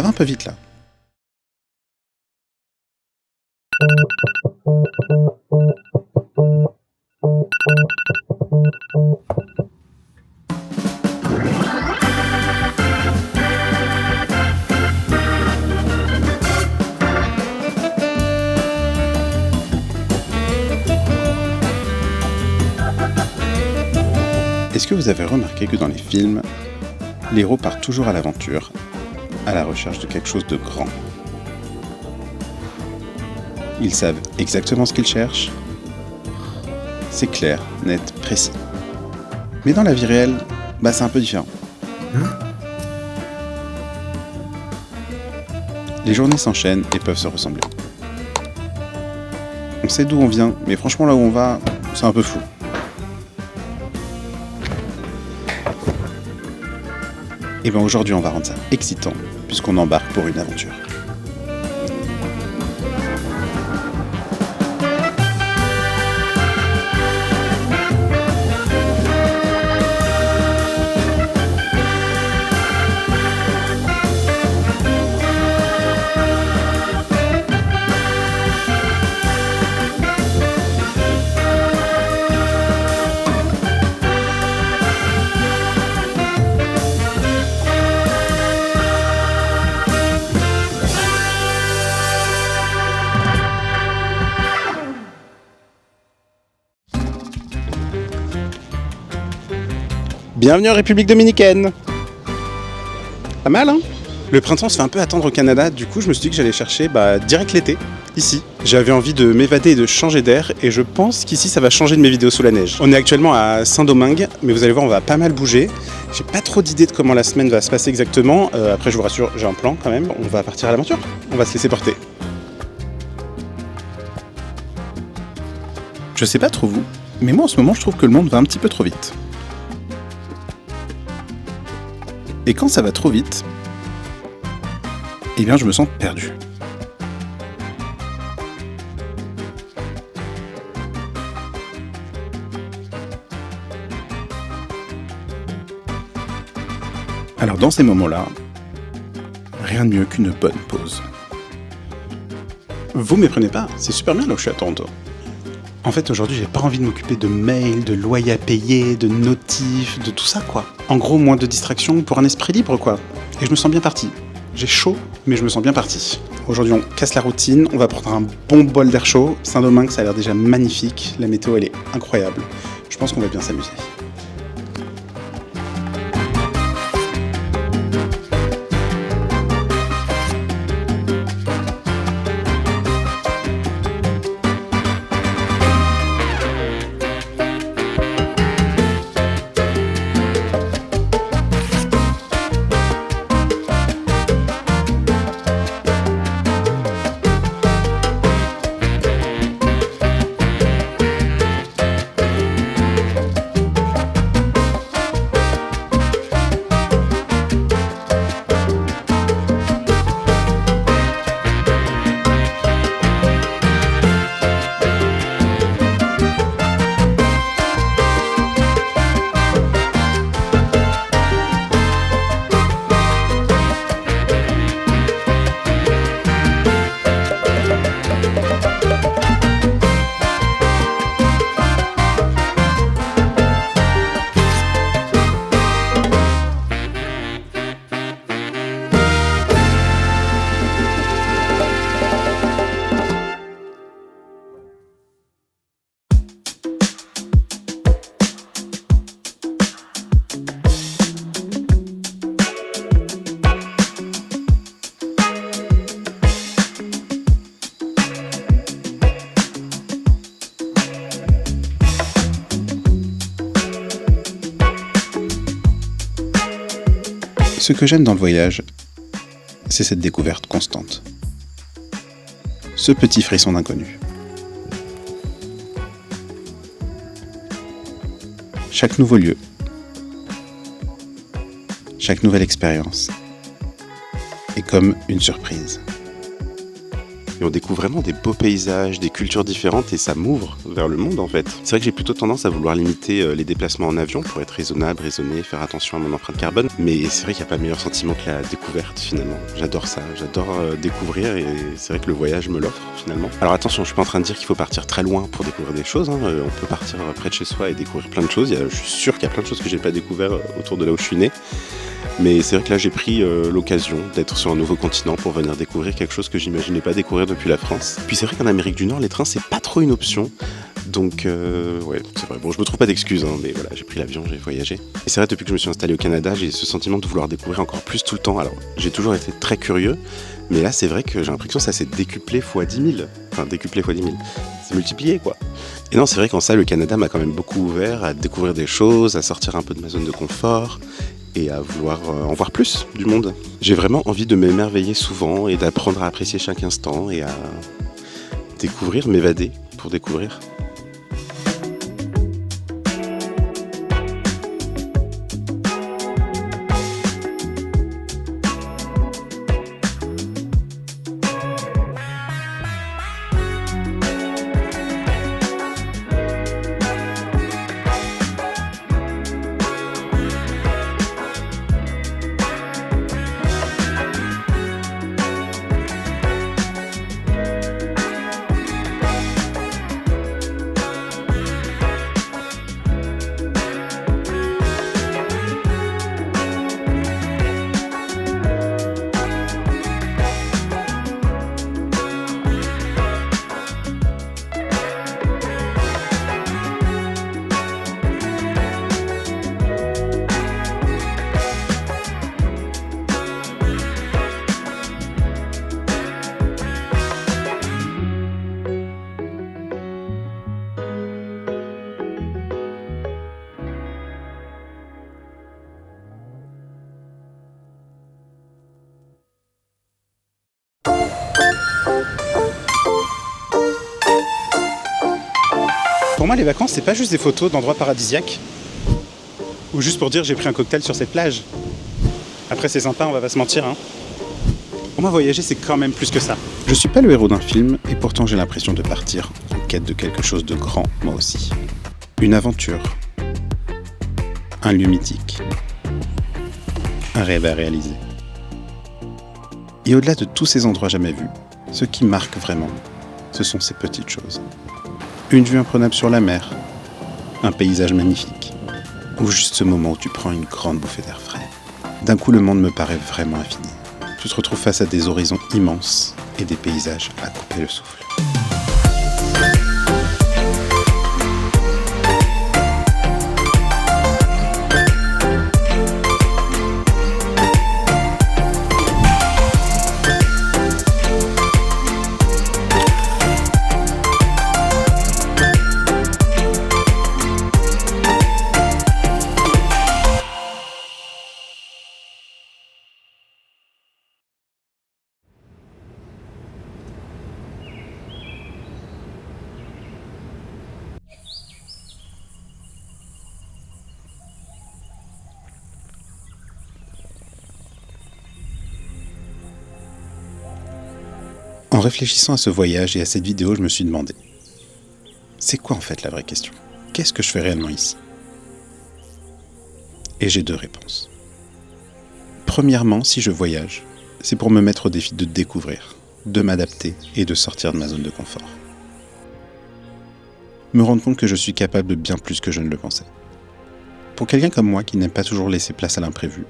Ça va un peu vite là. Est-ce que vous avez remarqué que dans les films, les héros partent toujours à l'aventure, à la recherche de quelque chose de grand? Ils savent exactement ce qu'ils cherchent. C'est clair, net, précis. Mais dans la vie réelle, c'est un peu différent. Les journées s'enchaînent et peuvent se ressembler. On sait d'où on vient, mais franchement là où on va, c'est un peu flou. Et aujourd'hui on va rendre ça excitant, puisqu'on embarque pour une aventure. Bienvenue en République Dominicaine. Pas mal, hein? Le printemps se fait un peu attendre au Canada, du coup je me suis dit que j'allais chercher direct l'été, ici. J'avais envie de m'évader et de changer d'air, et je pense qu'ici ça va changer de mes vidéos sous la neige. On est actuellement à Saint-Domingue, mais vous allez voir on va pas mal bouger. J'ai pas trop d'idées de comment la semaine va se passer exactement, après je vous rassure, j'ai un plan quand même, on va partir à l'aventure, on va se laisser porter. Je sais pas trop vous, mais moi en ce moment je trouve que le monde va un petit peu trop vite. Et quand ça va trop vite, je me sens perdu. Alors dans ces moments-là, rien de mieux qu'une bonne pause. Vous méprenez pas, c'est super bien là où je suis à Toronto. En fait, aujourd'hui, j'ai pas envie de m'occuper de mails, de loyers à payer, de notifs, de tout ça, quoi. En gros, moins de distractions pour un esprit libre, quoi. Et je me sens bien parti. J'ai chaud, mais je me sens bien parti. Aujourd'hui, on casse la routine, on va prendre un bon bol d'air chaud. Saint-Domingue, ça a l'air déjà magnifique. La météo, elle est incroyable. Je pense qu'on va bien s'amuser. Ce que j'aime dans le voyage, c'est cette découverte constante. Ce petit frisson d'inconnu. Chaque nouveau lieu, chaque nouvelle expérience est comme une surprise. Et on découvre vraiment des beaux paysages, des cultures différentes et ça m'ouvre vers le monde en fait. C'est vrai que j'ai plutôt tendance à vouloir limiter les déplacements en avion pour être raisonné, faire attention à mon empreinte carbone. Mais c'est vrai qu'il n'y a pas meilleur sentiment que la découverte finalement. J'adore ça, j'adore découvrir et c'est vrai que le voyage me l'offre finalement. Alors attention, je suis pas en train de dire qu'il faut partir très loin pour découvrir des choses. On peut partir près de chez soi et découvrir plein de choses. Je suis sûr qu'il y a plein de choses que j'ai pas découvert autour de là où je suis né. Mais c'est vrai que là j'ai pris l'occasion d'être sur un nouveau continent pour venir découvrir quelque chose que j'imaginais pas découvrir depuis la France. Puis c'est vrai qu'en Amérique du Nord, les trains c'est pas trop une option. Donc ouais, c'est vrai. Bon, je me trouve pas d'excuses, mais voilà, j'ai pris l'avion, j'ai voyagé. Et c'est vrai, depuis que je me suis installé au Canada, j'ai ce sentiment de vouloir découvrir encore plus tout le temps. Alors, j'ai toujours été très curieux, mais là c'est vrai que j'ai l'impression que ça s'est décuplé x 10 000. Enfin, décuplé x 10 000. C'est multiplié, quoi. Et non, c'est vrai qu'en ça, le Canada m'a quand même beaucoup ouvert à découvrir des choses, à sortir un peu de ma zone de confort et à vouloir en voir plus du monde. J'ai vraiment envie de m'émerveiller souvent et d'apprendre à apprécier chaque instant et à découvrir, m'évader pour découvrir. Pour moi, les vacances, c'est pas juste des photos d'endroits paradisiaques ou juste pour dire j'ai pris un cocktail sur cette plage. Après, c'est sympa, on va pas se mentir. Pour moi, voyager, c'est quand même plus que ça. Je suis pas le héros d'un film et pourtant j'ai l'impression de partir en quête de quelque chose de grand, moi aussi. Une aventure. Un lieu mythique. Un rêve à réaliser. Et au-delà de tous ces endroits jamais vus, ce qui marque vraiment, ce sont ces petites choses. Une vue imprenable sur la mer, un paysage magnifique, ou juste ce moment où tu prends une grande bouffée d'air frais. D'un coup, le monde me paraît vraiment infini. Tu te retrouves face à des horizons immenses et des paysages à couper le souffle. En réfléchissant à ce voyage et à cette vidéo, je me suis demandé, c'est quoi en fait la vraie question ? Qu'est-ce que je fais réellement ici ? Et j'ai deux réponses. Premièrement, si je voyage, c'est pour me mettre au défi de découvrir, de m'adapter et de sortir de ma zone de confort. Me rendre compte que je suis capable de bien plus que je ne le pensais. Pour quelqu'un comme moi qui n'aime pas toujours laisser place à l'imprévu,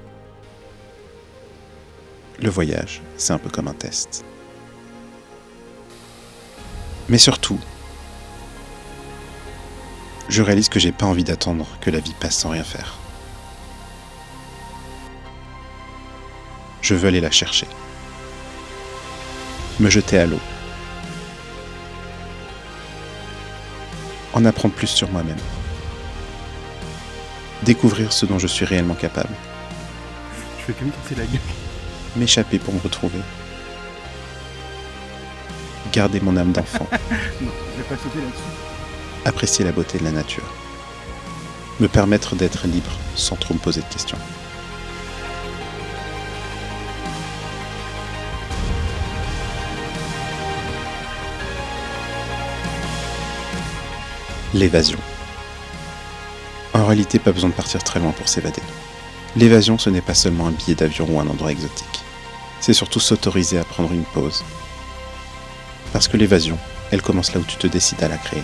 le voyage, c'est un peu comme un test. Mais surtout, je réalise que j'ai pas envie d'attendre que la vie passe sans rien faire. Je veux aller la chercher. Me jeter à l'eau. En apprendre plus sur moi-même. Découvrir ce dont je suis réellement capable. Je fais que me casser la gueule. M'échapper pour me retrouver. Garder mon âme d'enfant. Non, je vais pas sauter là-dessus. Apprécier la beauté de la nature. Me permettre d'être libre sans trop me poser de questions. l'évasion. En réalité, pas besoin de partir très loin pour s'évader. L'évasion, ce n'est pas seulement un billet d'avion ou un endroit exotique. C'est surtout s'autoriser à prendre une pause. Parce que l'évasion, elle commence là où tu te décides à la créer.